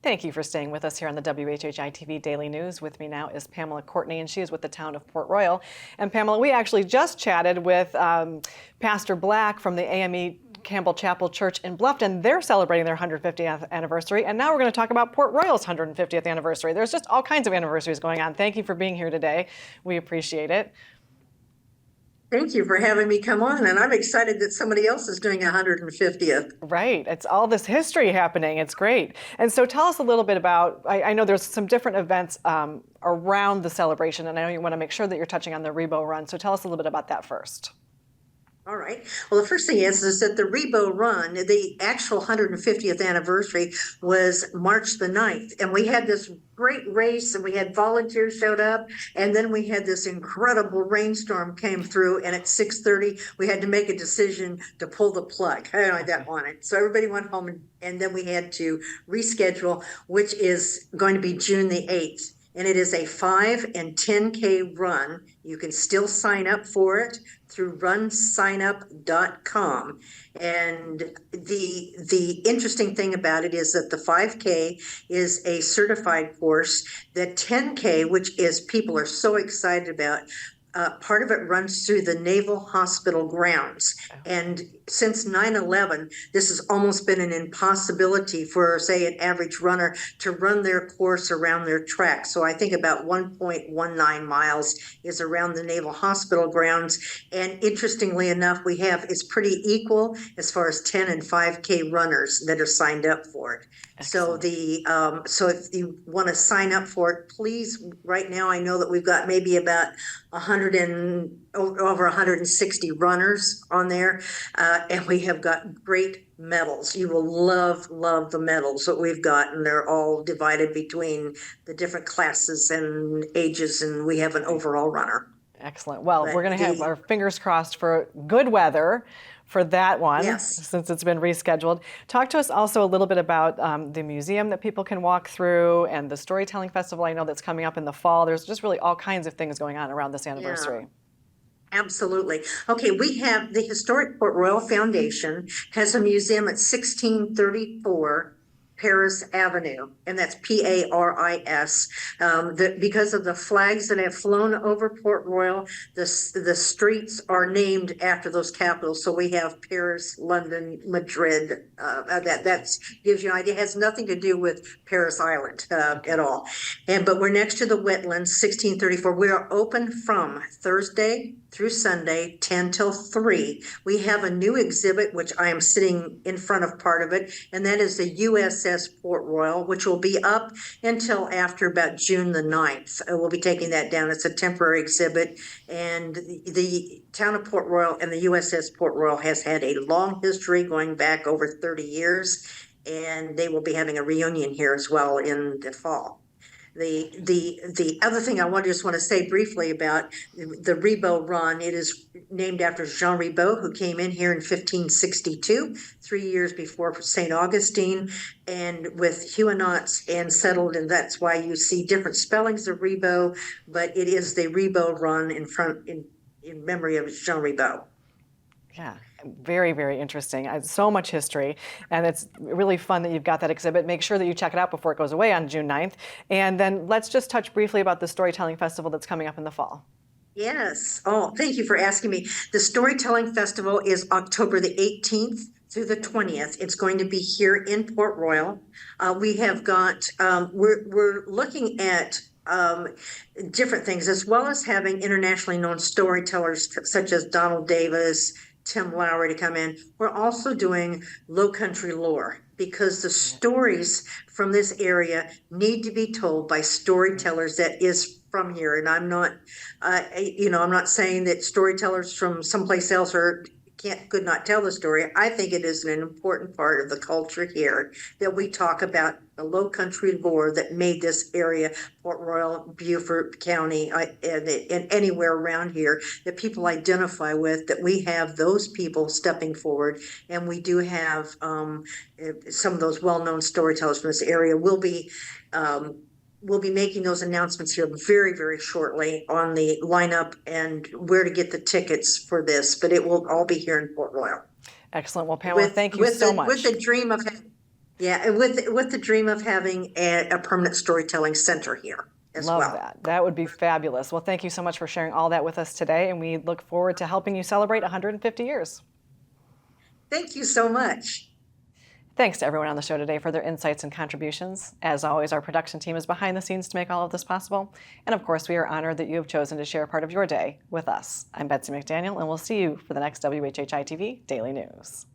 Thank you for staying with us here on the WHHI-TV Daily News. With me now is Pamela Courtney, and she is with the town of Port Royal. And Pamela, we actually just chatted with Pastor Black from the AME Campbell Chapel Church in Bluffton. They're celebrating their 150th anniversary, and now we're going to talk about Port Royal's 150th anniversary. There's just all kinds of anniversaries going on. Thank you for being here today. We appreciate it. Thank you for having me come on, and I'm excited that somebody else is doing 150th. Right. It's all this history happening. It's great. And so tell us a little bit about, I know there's some different events around the celebration, and I know you want to make sure that you're touching on the Ribaut Run. So tell us a little bit about that first. All right. Well, the first thing is that the Ribaut Run, the actual 150th anniversary was March the 9th. And we had this great race, and we had volunteers showed up. And then we had this incredible rainstorm came through. And at 6:30, we had to make a decision to pull the plug. I don't want it. So everybody went home, and then we had to reschedule, which is going to be June the 8th. And it is a 5 and 10K run. You can still sign up for it through runsignup.com. And the interesting thing about it is that the 5K is a certified course. The 10K, which is people are so excited about, part of it runs through the Naval Hospital grounds. And since 9/11, this has almost been an impossibility for, say, an average runner to run their course around their track. So I think about 1.19 miles is around the Naval Hospital grounds. And interestingly enough, it's pretty equal as far as 10 and 5K runners that are signed up for it. Excellent. So if you want to sign up for it, please, right now I know that we've got maybe about over 160 runners on there, and we have got great medals. You will love the medals that we've got, and they're all divided between the different classes and ages, and we have an overall runner. Excellent. Well, we're going to have our fingers crossed for good weather for that one, yes, since it's been rescheduled. Talk to us also a little bit about the museum that people can walk through, and the storytelling festival I know that's coming up in the fall. There's just really all kinds of things going on around this anniversary. Yeah. Absolutely. Okay, we have the Historic Port Royal Foundation has a museum at 1634 Paris Avenue, and that's Paris. Because of the flags that have flown over Port Royal, the streets are named after those capitals. So we have Paris, London, Madrid. That gives you an idea. It has nothing to do with Paris Island at all. But we're next to the wetlands, 1634. We are open from Thursday through Sunday, 10 till 3. We have a new exhibit, which I am sitting in front of part of it, and that is the USS Port Royal, which will be up until after about June the 9th. We'll be taking that down. It's a temporary exhibit, and the town of Port Royal and the USS Port Royal has had a long history going back over 30 years, and they will be having a reunion here as well in the fall. The other thing I just want to say briefly about the Ribaut Run, it is named after Jean Ribaut, who came in here in 1562, 3 years before St. Augustine, and with Huguenots and settled, and that's why you see different spellings of Ribaut, but it is the Ribaut Run in memory of Jean Ribaut. Yeah, very, very interesting. So much history, and it's really fun that you've got that exhibit. Make sure that you check it out before it goes away on June 9th. And then let's just touch briefly about the Storytelling Festival that's coming up in the fall. Yes. Oh, thank you for asking me. The Storytelling Festival is October the 18th through the 20th. It's going to be here in Port Royal. We have got, we're looking at different things, as well as having internationally known storytellers such as Donald Davis, Tim Lowry to come in. We're also doing Lowcountry lore, because the stories from this area need to be told by storytellers that is from here. And I'm not, I'm not saying that storytellers from someplace else could not tell the story. I think it is an important part of the culture here that we talk about the Lowcountry lore that made this area, Port Royal, Beaufort County, and anywhere around here that people identify with, that we have those people stepping forward. And we do have some of those well-known storytellers from this area. We'll be making those announcements here very, very shortly on the lineup and where to get the tickets for this, but it will all be here in Port Royal. Excellent. Well, Pamela, thank you so much. With the dream of Yeah, and with the dream of having a permanent storytelling center here as Love well. that. That would be fabulous. Well, thank you so much for sharing all that with us today, and we look forward to helping you celebrate 150 years. Thank you so much. Thanks to everyone on the show today for their insights and contributions. As always, our production team is behind the scenes to make all of this possible. And of course, we are honored that you have chosen to share part of your day with us. I'm Betsy McDaniel, and we'll see you for the next WHHI-TV Daily News.